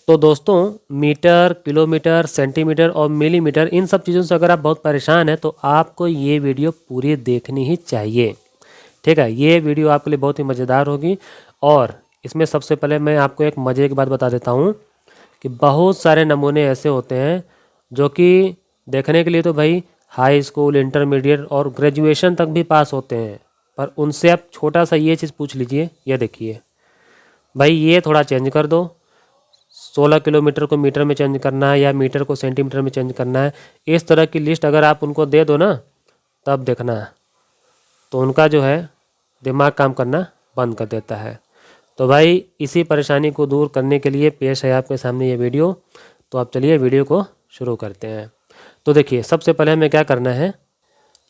तो दोस्तों metre, kilometre, centimetre और मिलीमीटर, इन सब चीज़ों से अगर आप बहुत परेशान हैं तो आपको ये वीडियो पूरी देखनी ही चाहिए। ठीक है, ये वीडियो आपके लिए बहुत ही मज़ेदार होगी। और इसमें सबसे पहले मैं आपको एक मज़े की बात बता देता हूँ कि बहुत सारे नमूने ऐसे होते हैं जो कि देखने के लिए तो भाई हाई स्कूल, इंटरमीडिएट और ग्रेजुएशन तक भी पास होते हैं, पर उनसे आप छोटा सा ये चीज़ पूछ लीजिए, ये देखिए भाई ये थोड़ा चेंज कर दो, 16 किलोमीटर को मीटर में चेंज करना है या मीटर को सेंटीमीटर में चेंज करना है, इस तरह की लिस्ट अगर आप उनको दे दो ना, तब देखना है तो उनका जो है दिमाग काम करना बंद कर देता है। तो भाई इसी परेशानी को दूर करने के लिए पेश है आपके सामने ये वीडियो। तो आप चलिए वीडियो को शुरू करते हैं। तो देखिए सबसे पहले हमें क्या करना है,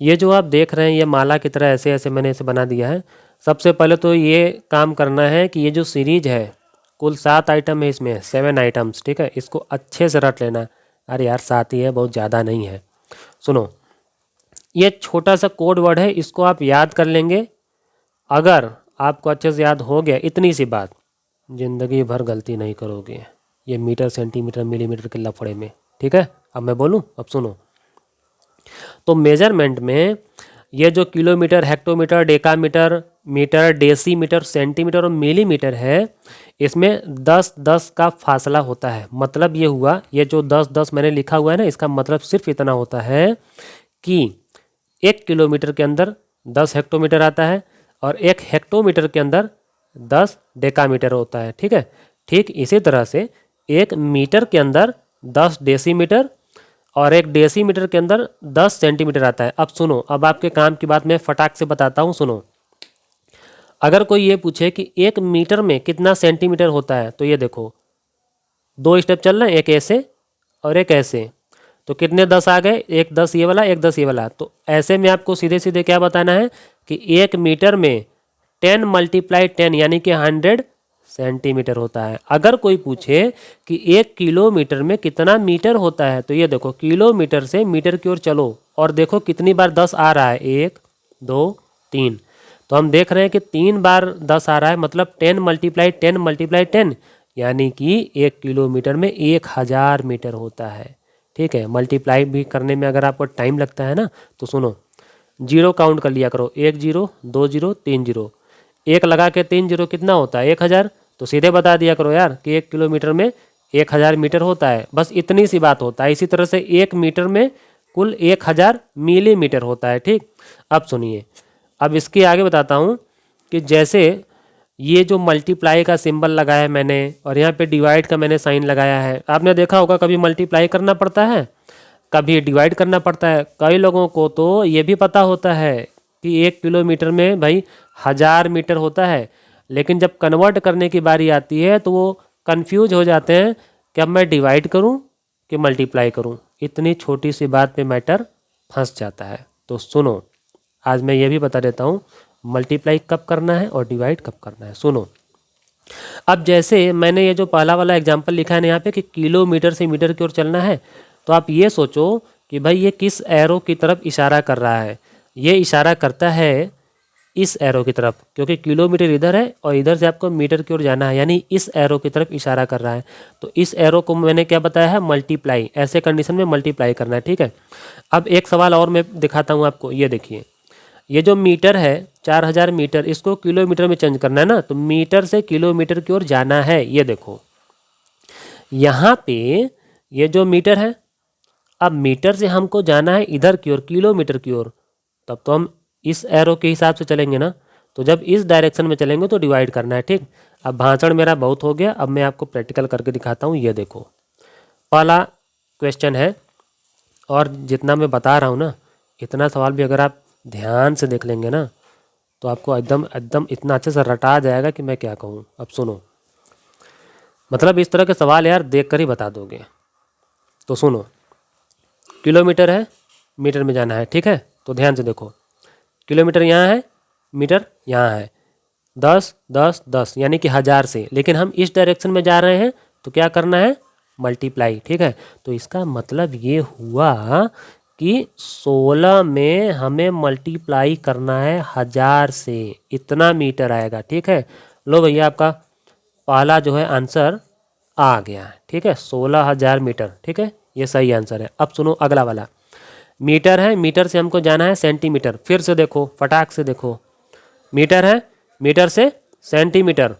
ये जो आप देख रहे हैं ये माला की तरह ऐसे ऐसे मैंने इसे बना दिया है। सबसे पहले तो ये काम करना है कि ये जो सीरीज है, कुल 7 आइटम है, इसमें 7 आइटम्स, ठीक है, इसको अच्छे से रट लेना। अरे यार 7 ही है, बहुत ज़्यादा नहीं है। सुनो, ये छोटा सा कोड वर्ड है, इसको आप याद कर लेंगे। अगर आपको अच्छे से याद हो गया, इतनी सी बात, ज़िंदगी भर गलती नहीं करोगे ये मीटर, सेंटीमीटर, मिलीमीटर के लफड़े में। ठीक है, अब मैं बोलूँ, अब सुनो। तो मेजरमेंट में ये जो kilometre, hectometre, decametre, metre, decimetre, centimetre और मिलीमीटर है, इसमें 10-10 का फासला होता है। मतलब ये हुआ, ये जो 10-10 मैंने लिखा हुआ है ना, इसका मतलब सिर्फ इतना होता है कि 1 किलोमीटर के अंदर 10 हेक्टोमीटर आता है और 1 हेक्टोमीटर के अंदर 10 डेकामीटर होता है। ठीक है, ठीक इसी तरह से 1 मीटर के अंदर 10 डेसीमीटर और 1 डेसीमीटर के अंदर 10 सेंटीमीटर आता है। अब सुनो, अब आपके काम की बात मैं फटाक से बताता हूँ, सुनो। अगर कोई ये पूछे कि 1 मीटर में कितना सेंटीमीटर होता है, तो ये देखो 2 स्टेप चल रहे हैं, एक ऐसे और एक ऐसे, तो कितने 10 आ गए, एक 10 ये वाला, एक 10 ये वाला। तो ऐसे में आपको सीधे सीधे क्या बताना है कि 1 मीटर में 10 × 10 यानी कि 100 सेंटीमीटर होता है। अगर कोई पूछे कि 1 किलोमीटर में कितना मीटर होता है, तो ये देखो किलोमीटर से मीटर की ओर चलो और देखो कितनी बार 10 आ रहा है, 1 2 3। तो हम देख रहे हैं कि 3 बार 10 आ रहा है, मतलब 10 × 10 × 10 यानी कि 1 किलोमीटर में 1000 मीटर होता है। ठीक है, मल्टीप्लाई भी करने में अगर आपको टाइम लगता है ना, तो सुनो, जीरो काउंट कर लिया करो, 1 0 2 0 3 0, 1 लगा के 3 0 कितना होता है, 1000। तो सीधे बता दिया करो यार कि 1 किलोमीटर में 1000 मीटर होता है, बस इतनी सी बात होता है। इसी तरह से 1 मीटर में कुल 1000 मिलीमीटर होता है। ठीक, अब सुनिए, अब इसके आगे बताता हूँ कि जैसे ये जो मल्टीप्लाई का सिंबल लगाया है मैंने और यहाँ पे डिवाइड का मैंने साइन लगाया है, आपने देखा होगा कभी मल्टीप्लाई करना पड़ता है, कभी डिवाइड करना पड़ता है। कई लोगों को तो ये भी पता होता है कि 1 किलोमीटर में भाई 1000 मीटर होता है, लेकिन जब कन्वर्ट करने की बारी आती है तो वो कंफ्यूज हो जाते हैं कि अब मैं डिवाइड करूं कि मल्टीप्लाई करूं। इतनी छोटी सी बात पे मैटर फंस जाता है। तो सुनो, आज मैं ये भी बता देता हूँ मल्टीप्लाई कब करना है और डिवाइड कब करना है। सुनो, अब जैसे मैंने ये जो पहला वाला एग्जाम्पल लिखा है ना यहाँ पे कि किलोमीटर से मीटर की ओर चलना है, तो आप ये सोचो कि भाई ये किस एरो की तरफ इशारा कर रहा है। ये इशारा करता है इस एरो की तरफ, क्योंकि किलोमीटर इधर है और इधर से आपको मीटर की ओर जाना है, यानी इस एरो की तरफ इशारा कर रहा है। तो इस एरो को मैंने क्या बताया है, मल्टीप्लाई, ऐसे कंडीशन में मल्टीप्लाई करना है। ठीक है, अब एक सवाल और मैं दिखाता हूँ आपको, ये देखिए, ये जो मीटर है 4000 मीटर, इसको किलोमीटर में चेंज करना है ना, तो मीटर से किलोमीटर की ओर जाना है। ये देखो यहाँ पे ये जो मीटर है, अब मीटर से हमको जाना है इधर की ओर, किलोमीटर की ओर, तब तो हम इस एरो के हिसाब से चलेंगे ना। तो जब इस डायरेक्शन में चलेंगे तो डिवाइड करना है। ठीक, अब भाषण मेरा बहुत हो गया, अब मैं आपको प्रैक्टिकल करके दिखाता हूँ। ये देखो पहला क्वेश्चन है, और जितना मैं बता रहा हूँ ना, इतना सवाल भी अगर आप ध्यान से देख लेंगे ना, तो आपको एकदम एकदम इतना अच्छे से रटा जाएगा कि मैं क्या कहूँ। अब सुनो, मतलब इस तरह के सवाल यार देख कर ही बता दोगे। तो सुनो, किलोमीटर है, मीटर में जाना है। ठीक है, तो ध्यान से देखो, किलोमीटर यहाँ है, मीटर यहाँ है, 10 10 10 यानी कि 1000 से, लेकिन हम इस डायरेक्शन में जा रहे हैं तो क्या करना है, मल्टीप्लाई। ठीक है, तो इसका मतलब ये हुआ कि 16 में हमें मल्टीप्लाई करना है 1000 से, इतना मीटर आएगा। ठीक है, लो भैया आपका पहला जो है आंसर आ गया। ठीक है, 16,000 मीटर। ठीक है, ये सही आंसर है। अब सुनो अगला वाला, मीटर है, मीटर से हमको जाना है सेंटीमीटर। फिर से देखो, फटाक से देखो, मीटर है, मीटर से सेंटीमीटर,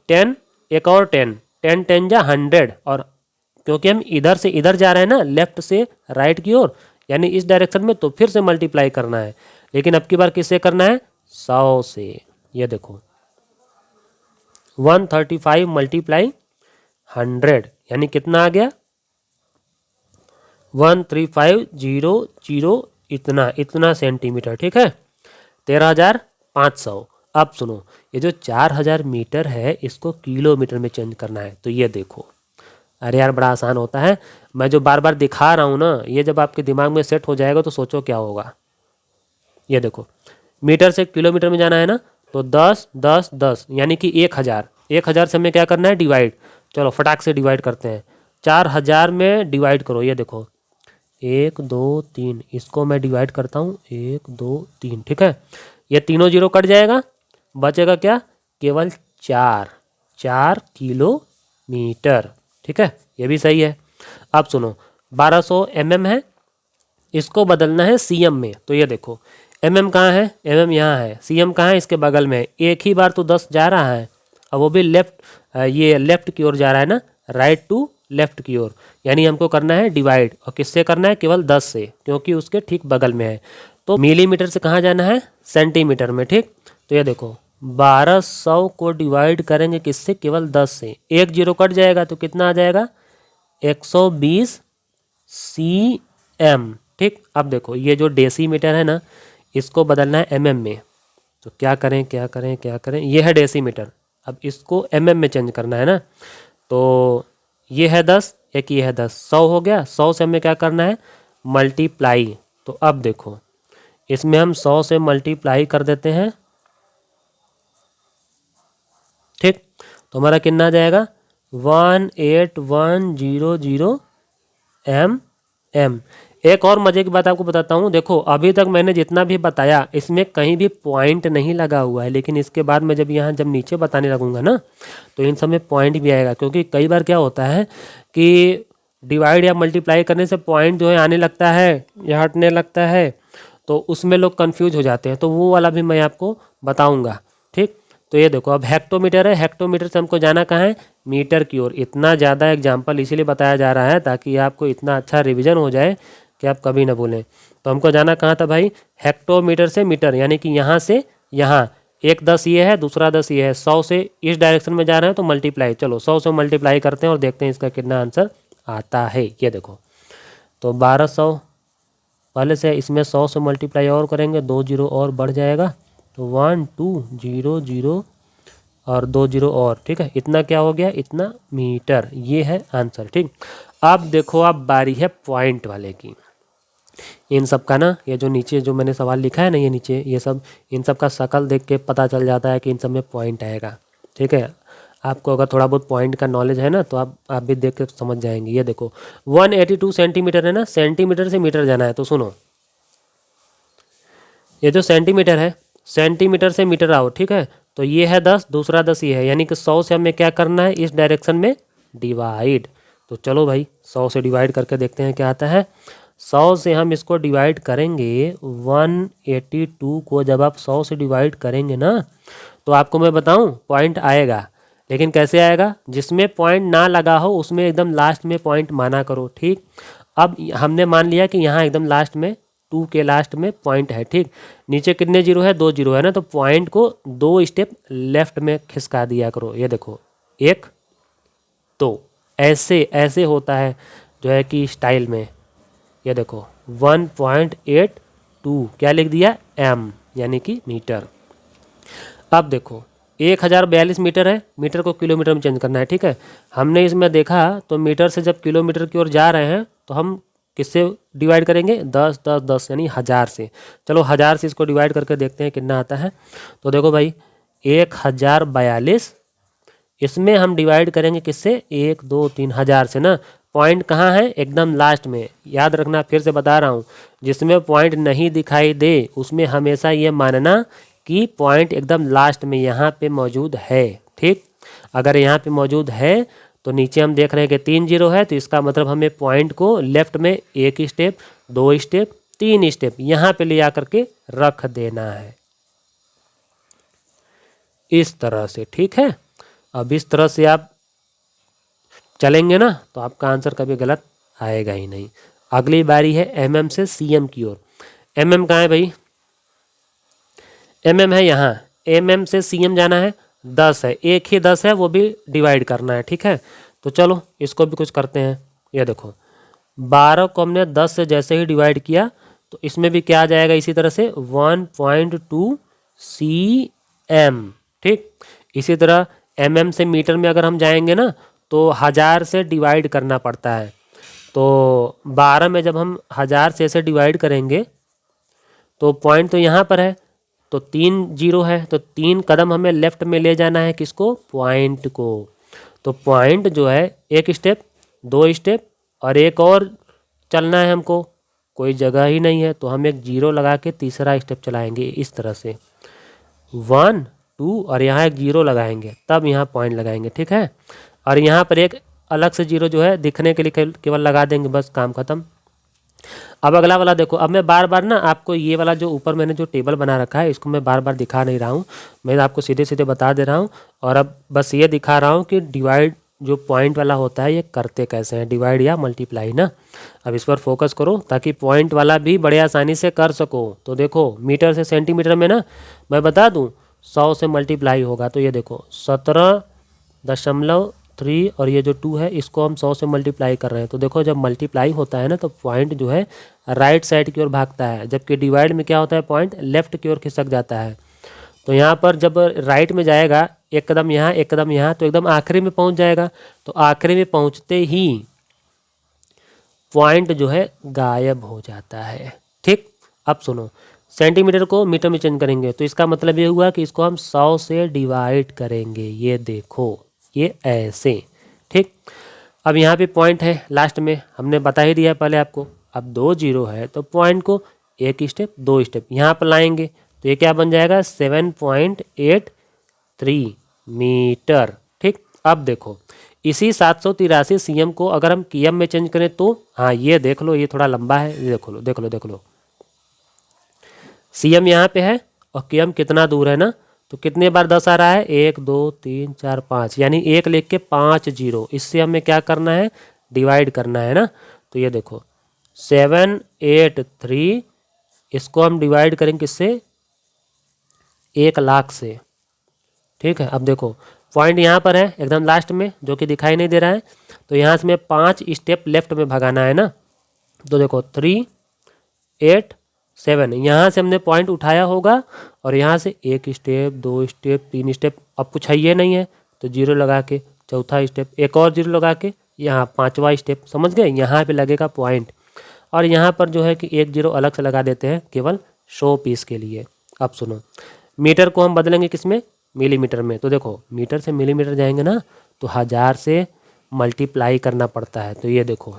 10, एक और 10, 10 10 जा 100, और क्योंकि हम इधर से इधर जा रहे हैं ना, लेफ्ट से राइट की ओर, यानी इस डायरेक्शन में, तो फिर से मल्टीप्लाई करना है। लेकिन अब की बार किससे करना है? 100 से। ये देखो 135 मल्टीप्लाई 100 यानी कितना आ गया? 13500 इतना इतना सेंटीमीटर। ठीक है, 13,500। अब सुनो, ये जो 4,000 मीटर है इसको किलोमीटर में चेंज करना है। तो ये देखो, अरे यार बड़ा आसान होता है, मैं जो बार बार दिखा रहा हूँ ना, ये जब आपके दिमाग में सेट हो जाएगा तो सोचो क्या होगा। ये देखो, मीटर से किलोमीटर में जाना है ना, तो 10 10 10 यानी कि 1,000। 1,000 से हमें क्या करना है? डिवाइड। चलो फटाक से डिवाइड करते हैं। 4,000 में डिवाइड करो। ये देखो 1 2 3, इसको मैं डिवाइड करता हूँ 1 2 3। ठीक है, ये तीनों जीरो कट जाएगा, बचेगा क्या? केवल 4 किलोमीटर। ठीक है, ये भी सही है। अब सुनो, 1200 mm है, इसको बदलना है सीएम में। तो ये देखो, एमएम कहाँ है? एमएम यहाँ है। सीएम कहाँ है? इसके बगल में। एक ही बार तो 10 जा रहा है, अब वो भी लेफ्ट, ये लेफ्ट की ओर जा रहा है ना, राइट टू लेफ्ट की ओर, यानी हमको करना है डिवाइड। और किससे करना है? केवल 10 से, क्योंकि उसके ठीक बगल में है। तो मिलीमीटर से कहाँ जाना है? सेंटीमीटर में। ठीक, तो ये देखो 1200 को डिवाइड करेंगे किससे? केवल 10 से। एक जीरो कट जाएगा तो कितना आ जाएगा? 120 cm। ठीक, अब देखो ये जो डेसीमीटर है ना, इसको बदलना है एमएम में। तो क्या करें क्या करें क्या करें? ये है डेसीमीटर, अब इसको एमएम में चेंज करना है ना। तो ये है 10, एक ये है 10, 100 हो गया। 100 से हमें क्या करना है? मल्टीप्लाई। तो अब देखो, इसमें हम 100 से मल्टीप्लाई कर देते हैं। ठीक, तो हमारा कितना आ जाएगा? 18100 mm। एक और मजे की बात आपको बताता हूँ। देखो अभी तक मैंने जितना भी बताया इसमें कहीं भी पॉइंट नहीं लगा हुआ है, लेकिन इसके बाद मैं जब यहाँ जब नीचे बताने लगूंगा ना, तो इन सब में पॉइंट भी आएगा। क्योंकि कई बार क्या होता है कि डिवाइड या मल्टीप्लाई करने से पॉइंट जो है आने लगता है या हटने लगता है, तो उसमें लोग कंफ्यूज हो जाते हैं। तो वो वाला भी मैं आपको बताऊँगा। ठीक, तो ये देखो, अब हेक्टोमीटर है, हेक्टोमीटर से हमको जाना कहाँ है? मीटर की ओर। इतना ज़्यादा एग्जाम्पल इसीलिए बताया जा रहा है ताकि आपको इतना अच्छा रिवीजन हो जाए कि आप कभी ना भूलें। तो हमको जाना कहाँ था भाई? हेक्टोमीटर से मीटर, यानी कि यहाँ से यहाँ। एक 10 ये है, दूसरा 10 ये है। 100 से इस डायरेक्शन में जा रहे हैं तो मल्टीप्लाई। चलो 100 से मल्टीप्लाई करते हैं और देखते हैं इसका कितना आंसर आता है। ये देखो, तो 1200 पहले से, इसमें 100 से मल्टीप्लाई और करेंगे, 2 जीरो और बढ़ जाएगा, तो 1200 और 2 जीरो और। ठीक है, इतना क्या हो गया? इतना मीटर। ये है आंसर। ठीक, अब देखो, अब बारी है पॉइंट वाले की। इन सब का ना, ये जो नीचे जो मैंने सवाल लिखा है ना, ये नीचे ये सब, इन सब का शक्ल देख के पता चल जाता है कि इन सब में पॉइंट आएगा। ठीक है, आपको अगर थोड़ा बहुत पॉइंट का नॉलेज है ना, तो आप भी देख के समझ जाएंगे। ये देखो 182 सेंटीमीटर है ना, सेंटीमीटर से मीटर जाना है। तो सुनो, ये जो सेंटीमीटर है, सेंटीमीटर से मीटर आओ। ठीक है, तो ये है 10, दूसरा 10 ये है, यानी कि 100 से हमें क्या करना है? इस डायरेक्शन में डिवाइड। तो चलो भाई 100 से डिवाइड करके देखते हैं क्या आता है। 100 से हम इसको डिवाइड करेंगे, 182 को जब आप 100 से डिवाइड करेंगे ना, तो आपको मैं बताऊं पॉइंट आएगा। लेकिन कैसे आएगा? जिसमें पॉइंट ना लगा हो उसमें एकदम लास्ट में पॉइंट माना करो। ठीक, अब हमने मान लिया कि यहाँ एकदम लास्ट में 2 के लास्ट में पॉइंट है। ठीक, नीचे कितने जीरो है? 2 जीरो है ना, तो पॉइंट को 2 स्टेप लेफ्ट में खिसका दिया करो। ये देखो 1 2, ऐसे ऐसे होता है जो है कि स्टाइल में। ये देखो 1.82 क्या लिख दिया? m, यानी कि मीटर। अब देखो 1042 मीटर है, मीटर को किलोमीटर में चेंज करना है। ठीक है, हमने इसमें देखा तो मीटर से जब किलोमीटर की ओर जा रहे हैं तो हम किससे डिवाइड करेंगे? 10 10 10 यानी 1000 से। चलो 1000 से इसको डिवाइड करके देखते हैं कितना आता है। तो देखो भाई 1042, इसमें हम डिवाइड करेंगे किससे? 1 2 3 1000 से ना। पॉइंट कहाँ है? एकदम लास्ट में। याद रखना, फिर से बता रहा हूँ, जिसमें पॉइंट नहीं दिखाई दे उसमें हमेशा ये मानना कि पॉइंट एकदम लास्ट में यहाँ पे मौजूद है। ठीक, अगर यहाँ पे मौजूद है तो नीचे हम देख रहे हैं कि 3 जीरो है, तो इसका मतलब हमें पॉइंट को लेफ्ट में 1 स्टेप, 2 स्टेप, 3 स्टेप यहाँ पे ले आकर के रख देना है इस तरह से। ठीक है, अब इस तरह से आप चलेंगे ना तो आपका आंसर कभी गलत आएगा ही नहीं। अगली बारी है एमएम से सीएम की ओर। एमएम कहाँ है भाई? एमएम है यहाँ, एमएम से सीएम जाना है, 10 है, एक ही 10 है, वो भी डिवाइड करना है। ठीक है, तो चलो इसको भी कुछ करते हैं। ये देखो 12 को हमने 10 से जैसे ही डिवाइड किया तो इसमें भी क्या आ जाएगा इसी तरह से 1.2 cm। ठीक, इसी तरह mm से मीटर में अगर हम जाएंगे ना तो 1000 से डिवाइड करना पड़ता है। तो 12 में जब हम 1000 से ऐसे डिवाइड करेंगे तो पॉइंट तो यहाँ पर है, तो 3 जीरो है, तो 3 कदम हमें लेफ्ट में ले जाना है, किसको? पॉइंट को। तो पॉइंट जो है 1 स्टेप, 2 स्टेप और एक और चलना है हमको, कोई जगह ही नहीं है, तो हम एक जीरो लगा के तीसरा स्टेप चलाएंगे इस तरह से 1 2 और यहाँ एक जीरो लगाएंगे, तब यहाँ पॉइंट लगाएंगे। ठीक है, और यहाँ पर एक अलग से जीरो जो है दिखने के लिए केवल लगा देंगे, बस काम खत्म। अब अगला वाला देखो, अब मैं बार बार ना आपको ये वाला जो ऊपर मैंने जो टेबल बना रखा है इसको मैं बार बार दिखा नहीं रहा हूँ, मैं आपको सीधे सीधे बता दे रहा हूँ। और अब बस ये दिखा रहा हूँ कि डिवाइड जो पॉइंट वाला होता है ये करते कैसे हैं, डिवाइड या मल्टीप्लाई ना। अब इस पर फोकस करो ताकि पॉइंट वाला भी बड़े आसानी से कर सको। तो देखो मीटर से सेंटीमीटर में ना मैं बता दूँ 100 से मल्टीप्लाई होगा, तो ये देखो 17.3 और ये जो 2 है इसको हम 100 से मल्टीप्लाई कर रहे हैं। तो देखो जब मल्टीप्लाई होता है ना तो पॉइंट जो है राइट साइड की ओर भागता है, जबकि डिवाइड में क्या होता है पॉइंट लेफ्ट की ओर खिसक जाता है। तो यहाँ पर जब राइट में जाएगा एक कदम यहाँ एक कदम यहाँ तो एकदम आखिरी में पहुँच जाएगा, तो आखिरी में पहुँचते ही पॉइंट जो है गायब हो जाता है। ठीक, अब सुनो, सेंटीमीटर को मीटर में चेंज करेंगे तो इसका मतलब ये हुआ कि इसको हम 100 से डिवाइड करेंगे। ये देखो ये ऐसे। ठीक, अब यहाँ पे पॉइंट है लास्ट में, हमने बता ही दिया पहले आपको। अब 2 जीरो है तो पॉइंट को 1 स्टेप 2 स्टेप यहाँ पर लाएंगे तो ये क्या बन जाएगा 7.83 मीटर। ठीक, अब देखो इसी 783 cm को अगर हम km में चेंज करें तो हाँ ये देख लो, ये थोड़ा लंबा है, ये देख लो देख लो देख लो, cm यहाँ पे है और km कितना दूर है ना, तो कितने बार 10 आ रहा है 1 2 3 4 5, यानी 1 लिख के 5 जीरो, इससे हमें क्या करना है डिवाइड करना है ना। तो ये देखो 783 इसको हम डिवाइड करेंगे किससे 1 लाख से। ठीक है, अब देखो पॉइंट यहाँ पर है एकदम लास्ट में जो कि दिखाई नहीं दे रहा है, तो यहाँ से हमें 5 स्टेप लेफ्ट में भगाना है ना। तो देखो 3 8 7 यहाँ से हमने पॉइंट उठाया होगा और यहाँ से 1 स्टेप 2 स्टेप 3 स्टेप, अब कुछ है ये नहीं है तो जीरो लगा के चौथा स्टेप, एक और जीरो लगा के यहाँ 5वां स्टेप, समझ गए, यहाँ पे लगेगा पॉइंट। और यहाँ पर जो है कि एक जीरो अलग से लगा देते हैं केवल शो पीस के लिए। अब सुनो, मीटर को हम बदलेंगे किसमें मिलीमीटर में, तो देखो मीटर से मिलीमीटर जाएंगे ना तो 1000 से मल्टीप्लाई करना पड़ता है। तो ये देखो,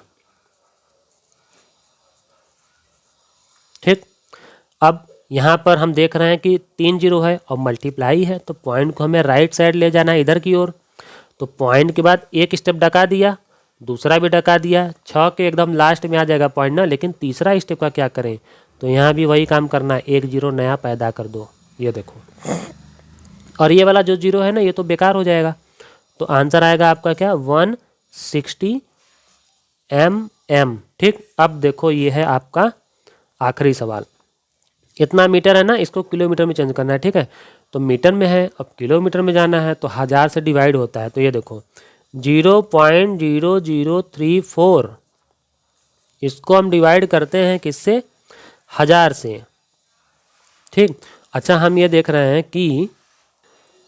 ठीक, अब यहाँ पर हम देख रहे हैं कि 3 जीरो है और मल्टीप्लाई है, तो पॉइंट को हमें राइट साइड ले जाना है इधर की ओर। तो पॉइंट के बाद एक स्टेप डका दिया, दूसरा भी डका दिया, 6 के एकदम लास्ट में आ जाएगा पॉइंट ना, लेकिन तीसरा स्टेप का क्या करें, तो यहाँ भी वही काम करना है, 1 जीरो नया पैदा कर दो। ये देखो, और ये वाला जो जीरो है ना ये तो बेकार हो जाएगा, तो आंसर आएगा आपका क्या 160 mm। ठीक, अब देखो ये है आपका आखिरी सवाल, इतना मीटर है ना इसको किलोमीटर में चेंज करना है। ठीक है, तो मीटर में है, अब किलोमीटर में जाना है तो 1000 से डिवाइड होता है। तो ये देखो 0.0034 इसको हम डिवाइड करते हैं किससे 1000 से। ठीक, अच्छा हम ये देख रहे हैं कि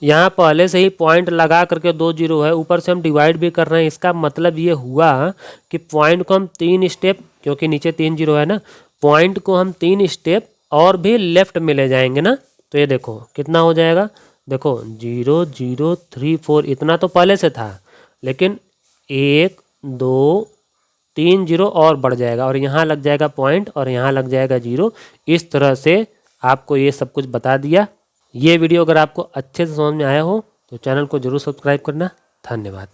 यहाँ पहले से ही पॉइंट लगा करके 2 जीरो है, ऊपर से हम डिवाइड भी कर रहे हैं, इसका मतलब ये हुआ कि पॉइंट को हम 3 स्टेप, क्योंकि नीचे 3 जीरो है ना, पॉइंट को हम 3 स्टेप और भी लेफ्ट में ले जाएंगे ना। तो ये देखो कितना हो जाएगा, देखो 0034 इतना तो पहले से था, लेकिन 1 2 3 जीरो और बढ़ जाएगा और यहाँ लग जाएगा पॉइंट और यहाँ लग जाएगा जीरो। इस तरह से आपको ये सब कुछ बता दिया। ये वीडियो अगर आपको अच्छे से समझ में आया हो तो चैनल को जरूर सब्सक्राइब करना। धन्यवाद।